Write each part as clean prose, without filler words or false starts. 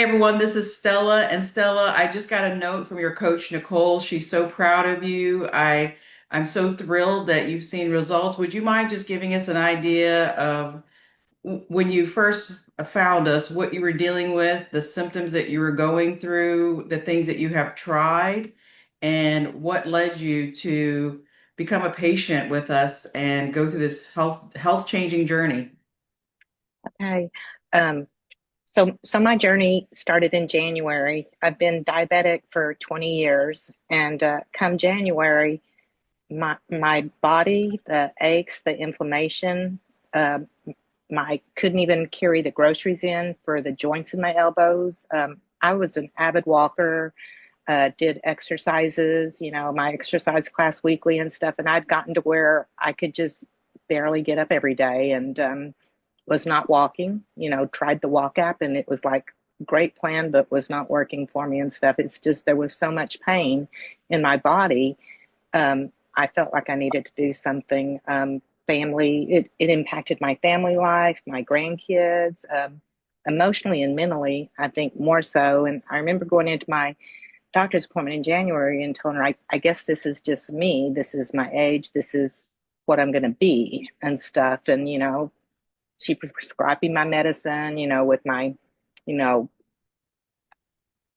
everyone, this is Stella. And Stella, I just got a note from your coach, Nicole. She's so proud of you. I'm so thrilled that you've seen results. Would you mind just giving us an idea of when you first found us, what you were dealing with, the symptoms that you were going through, the things that you have tried, and what led you to become a patient with us and go through this health changing journey? Okay. Um, so my journey started in January. I've been diabetic for 20 years, and come January, my body, the aches, the inflammation, uh, my couldn't even carry the groceries in for the joints in my elbows. I was an avid walker, did exercises, my exercise class weekly and stuff, and I'd gotten to where I could just barely get up every day and was not walking, tried the walk app and it was like great plan, but was not working for me and stuff. It's just there was so much pain in my body. I felt like I needed to do something. It impacted my family life, my grandkids, emotionally and mentally, I think more so. And I remember going into my doctor's appointment in January and telling her, I guess this is just me. This is my age. This is what I'm going to be and stuff. And, she prescribed me my medicine, with my, you know,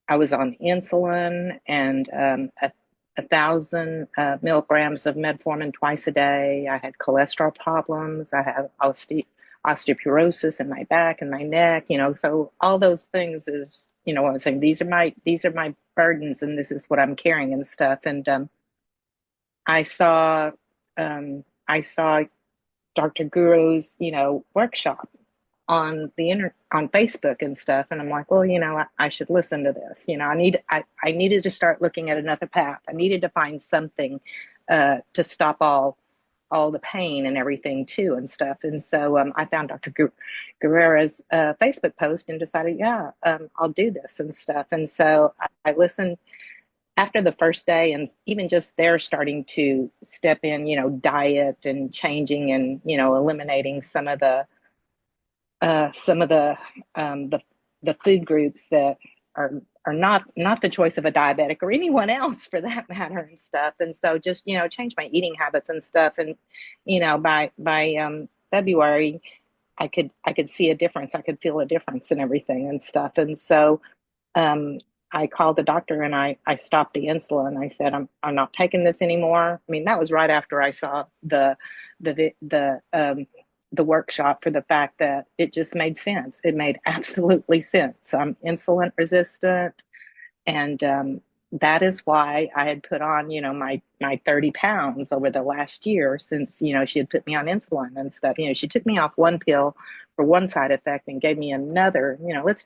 I was on insulin and a thousand milligrams of metformin twice a day. I had cholesterol problems. I have osteoporosis in my back and my neck. So all those things is, what I'm saying. These are my burdens, and this is what I'm carrying and stuff. And I saw I saw Dr. Guru's, workshop on Facebook and stuff. And I'm like, well, I should listen to this. I needed to start looking at another path. I needed to find something to stop all the pain and everything too and stuff. And so I found Guerrera's Facebook post and decided, yeah, I'll do this and stuff. And so I listened after the first day, and even just there starting to step in, diet and changing and, eliminating some of the food groups that are are not the choice of a diabetic or anyone else for that matter and stuff. And so just change my eating habits and stuff. And by February, I could see a difference. I could feel a difference in everything and stuff. And so um, I called the doctor and I stopped the insulin. I said I'm not taking this anymore. I mean, that was right after I saw the workshop, for the fact that it just made sense. It made absolutely sense. I'm insulin resistant, and that is why I had put on, my 30 pounds over the last year since, she had put me on insulin and stuff. She took me off one pill for one side effect and gave me another, let's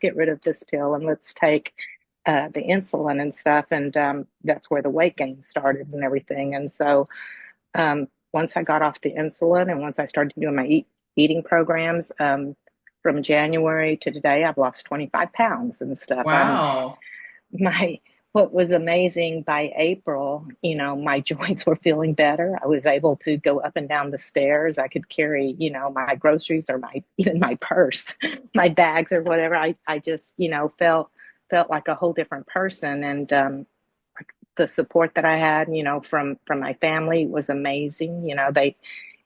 get rid of this pill and let's take the insulin and stuff. And that's where the weight gain started and everything. And so once I got off the insulin and once I started doing my eating programs, from January to today, I've lost 25 pounds and stuff. Wow. My What was amazing, by April, my joints were feeling better. I was able to go up and down the stairs. I could carry, my groceries or my even my purse, my bags or whatever. I just, felt like a whole different person. And the support that I had, from my family was amazing.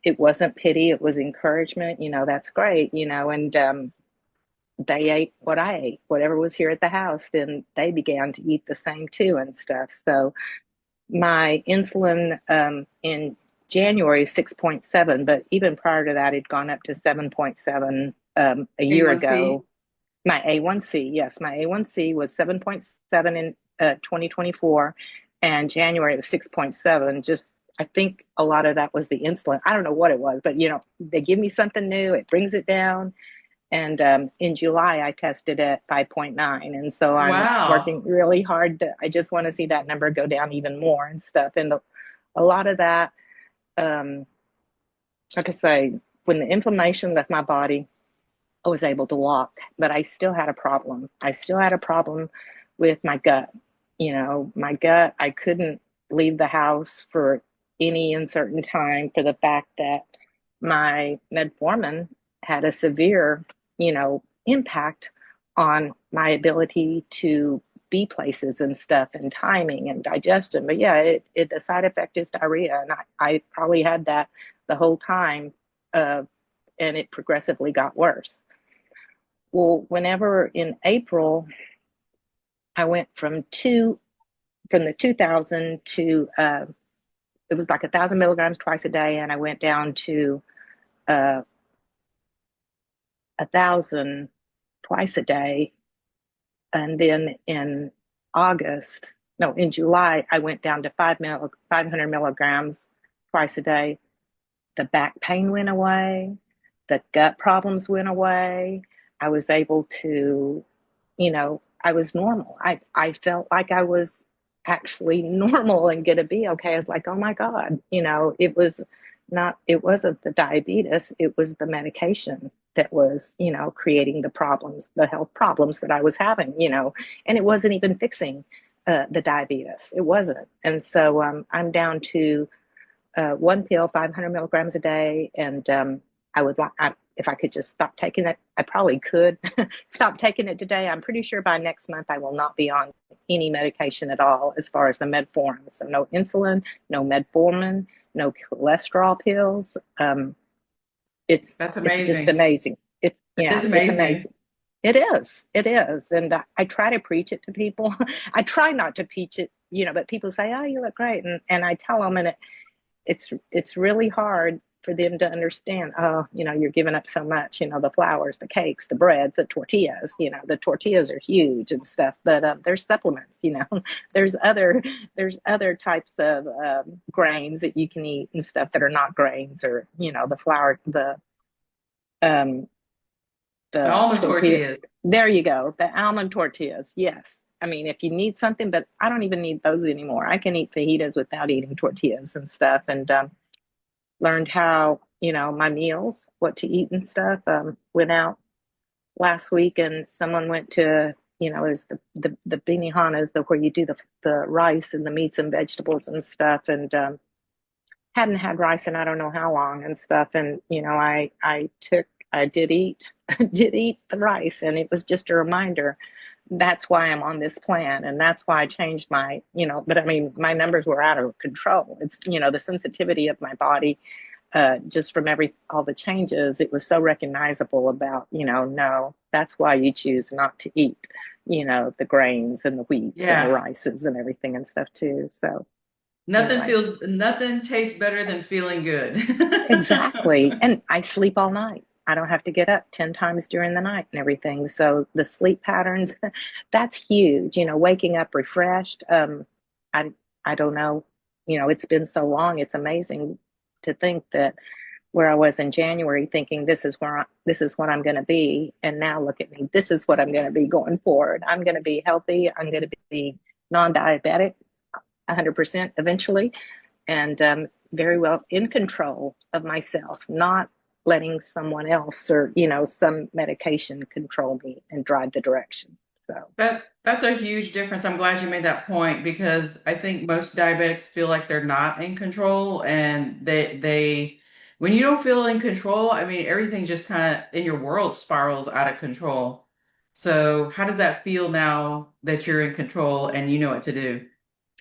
It wasn't pity, it was encouragement. That's great, and they ate what I ate, whatever was here at the house. Then they began to eat the same too and stuff. So my insulin in January is 6.7, but even prior to that, it'd gone up to 7.7 a year A1C. ago. My A1C, yes, my A1C was 7.7 in 2024, and January it was 6.7. Just, I think a lot of that was the insulin. I don't know what it was, but they give me something new, it brings it down. And in July, I tested at 5.9. And so I'm Wow. working really hard. I just want to see that number go down even more and stuff. And a lot of that, um, like I say, when the inflammation left my body, I was able to walk, but I still had a problem. I still had a problem with my gut. My gut, I couldn't leave the house for any uncertain time for the fact that my metformin had a severe, impact on my ability to be places and stuff and timing and digestion. But yeah, the side effect is diarrhea. And I probably had that the whole time, uh, and it progressively got worse. Well, whenever in April, I went from the 2000 to, it was like 1,000 milligrams twice a day. And I went down to, 1,000 twice a day. And then in August, no, in July, I went down to 500 milligrams twice a day. The back pain went away. The gut problems went away. I was able to, I was normal. I felt like I was actually normal and going to be okay. I was like, oh my God, it wasn't the diabetes, it was the medication that was, creating the problems, the health problems that I was having, and it wasn't even fixing the diabetes. It wasn't. And so I'm down to one pill, 500 milligrams a day. And I would like, if I could just stop taking it, I probably could stop taking it today. I'm pretty sure by next month I will not be on any medication at all as far as the metformin. So no insulin, no metformin, no cholesterol pills. That's It's just amazing. amazing. That is It's amazing. amazing. It is, and I try to preach it to people. I try not to preach it, but people say, "Oh, you look great," and I tell them, and it's really hard for them to understand. Oh, you're giving up so much. The flours, the cakes, the breads, the tortillas. The tortillas are huge and stuff, but there's supplements. there's other there's other types of grains that you can eat and stuff that are not grains, or the flour, um, The the almond tortilla. tortillas. There you go, the almond tortillas. Yes. I mean, if you need something, but I don't even need those anymore. I can eat fajitas without eating tortillas and stuff. And learned how, my meals, what to eat and stuff. Went out last week and someone went to, it was the Benihanas, where you do the rice and the meats and vegetables and stuff. And hadn't had rice in I don't know how long and stuff. And I did eat did eat the rice, and it was just a reminder. That's why I'm on this plan, and that's why I changed my, but I mean, my numbers were out of control. It's, the sensitivity of my body, just from all the changes, it was so recognizable about, no, that's why you choose not to eat, the grains and the wheats and the Yeah. rices and everything and stuff too. So anyway. Nothing tastes better than feeling good. Exactly. And I sleep all night. I don't have to get up 10 times during the night and everything. So the sleep patterns, that's huge. Waking up refreshed. I I don't know. It's been so long. It's amazing to think that where I was in January thinking this is what I'm going to be, and now look at me. This is what I'm going to be going forward. I'm going to be healthy. I'm going to be non-diabetic 100% eventually, and very well in control of myself, not letting someone else or some medication control me and drive the direction. So That's a huge difference. I'm glad you made that point because I think most diabetics feel like they're not in control and they when you don't feel in control, I mean everything just kind of in your world spirals out of control. So how does that feel now that you're in control and you know what to do?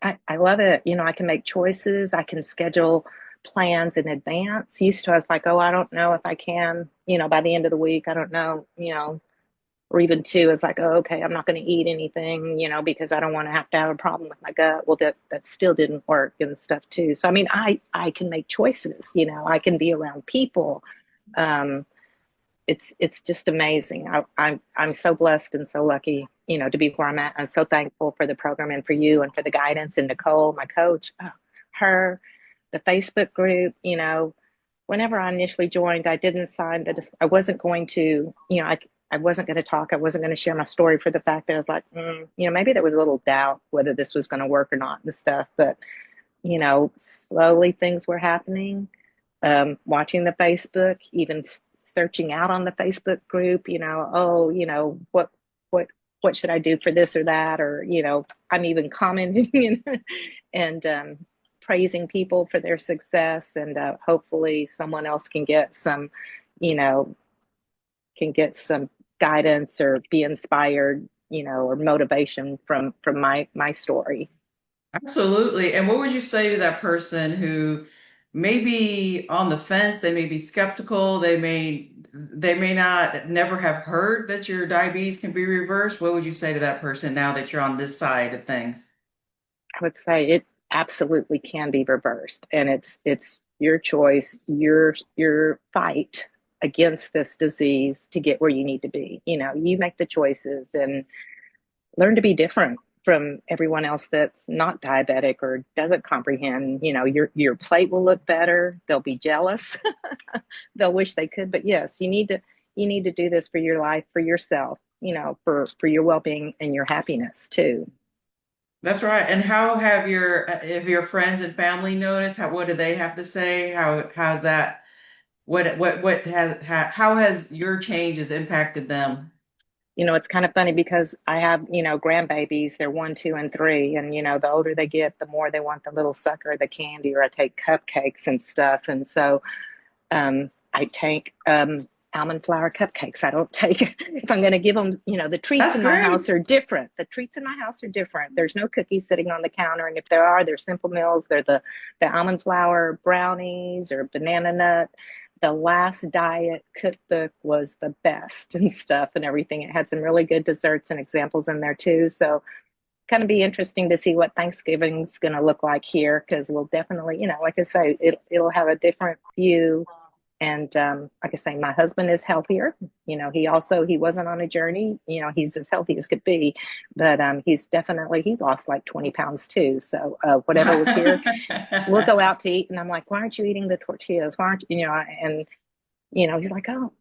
I love it. I can make choices. I can schedule plans in advance. Used to, I was like, oh, I don't know if I can, by the end of the week, I don't know, or even two, it's like, oh, okay, I'm not going to eat anything, because I don't want to have a problem with my gut. Well, that still didn't work and stuff too. So, I mean, I can make choices, I can be around people. Um, it's just amazing. I'm so blessed and so lucky, to be where I'm at. I'm so thankful for the program and for you and for the guidance and Nicole, my coach, her, the Facebook group. Whenever I initially joined, I didn't sign that. I wasn't going to, I wasn't going to talk. I wasn't going to share my story for the fact that I was like, maybe there was a little doubt whether this was going to work or not and stuff. But, slowly things were happening. Watching the Facebook, even searching out on the Facebook group, oh, what should I do for this or that? Or, I'm even commenting and praising people for their success. And hopefully someone else can get you know, some guidance or be inspired, or motivation from my story. Absolutely. And what would you say to that person who may be on the fence, they may be skeptical, they may not never have heard that your diabetes can be reversed? What would you say to that person now that you're on this side of things? I would say it absolutely can be reversed, and it's your choice, your fight against this disease to get where you need to be. You make the choices and learn to be different from everyone else that's not diabetic or doesn't comprehend. Your plate will look better. They'll be jealous. They'll wish they could, but yes, you need to do this for your life, for yourself, for your well-being and your happiness too. That's right. And how have your friends and family noticed? What do they have to say? How's that? How has your changes impacted them? It's kind of funny because I have, grandbabies. They're 1, 2, and 3. And, the older they get, the more they want the little sucker, the candy, or I take cupcakes and stuff. And so I take almond flour cupcakes. I don't take, if I'm going to give them, the treats That's in my great. house are different. The treats in my house are different. There's no cookies sitting on the counter. And if there are, they're Simple Meals. They're the almond flour brownies or banana nut. The last diet cookbook was the best and stuff and everything. It had some really good desserts and examples in there too. So kind of be interesting to see what Thanksgiving's going to look like here, because we'll definitely, like I say, it'll have a different view. And like I say, my husband is healthier. He wasn't on a journey. He's as healthy as could be, but he's lost like 20 pounds too. So whatever was here, we'll go out to eat. And I'm like, why aren't you eating the tortillas? Why aren't you, and he's like, oh,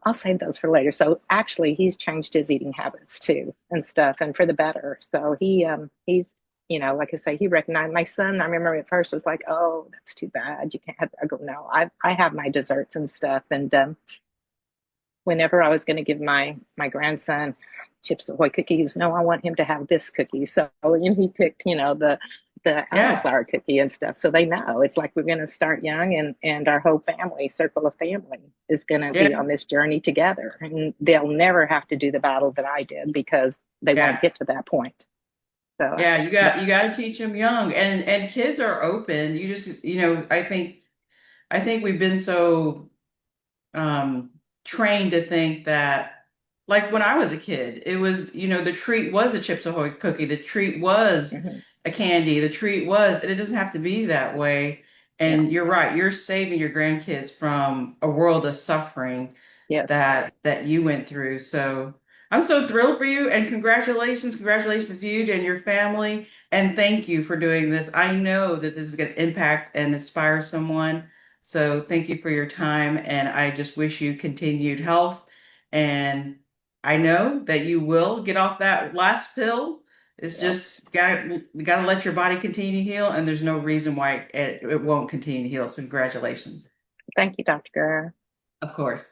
I'll save those for later. So actually he's changed his eating habits too and stuff, and for the better. So he's, like I say, he recognized my son. I remember at first was like, oh, that's too bad. You can't have, I go, no, I have my desserts and stuff. And whenever I was going to give my grandson Chips Ahoy cookies, no, I want him to have this cookie. So he picked, the almond Yeah. flour cookie and stuff. So they know it's like we're going to start young, and our whole circle of family is going to be Yeah. on this journey together. And they'll never have to do the battle that I did because they won't Yeah. get to that point. So, Yeah, but you got to teach them young, and kids are open. You just, I think we've been so um, trained to think that, like when I was a kid, it was, the treat was a Chips Ahoy cookie, the treat was mhm, a candy, the treat was, and it doesn't have to be that way. yeah, And you're right, you're saving your grandkids from a world of suffering yes. that you went through. So I'm so thrilled for you, and congratulations to you and your family, and thank you for doing this. I know that this is going to impact and inspire someone. So thank you for your time, and I just wish you continued health. And I know that you will get off that last pill. It's Well, just got to let your body continue to heal, and there's no reason why it won't continue to heal. So congratulations, thank you, Dr. Guerra. of course.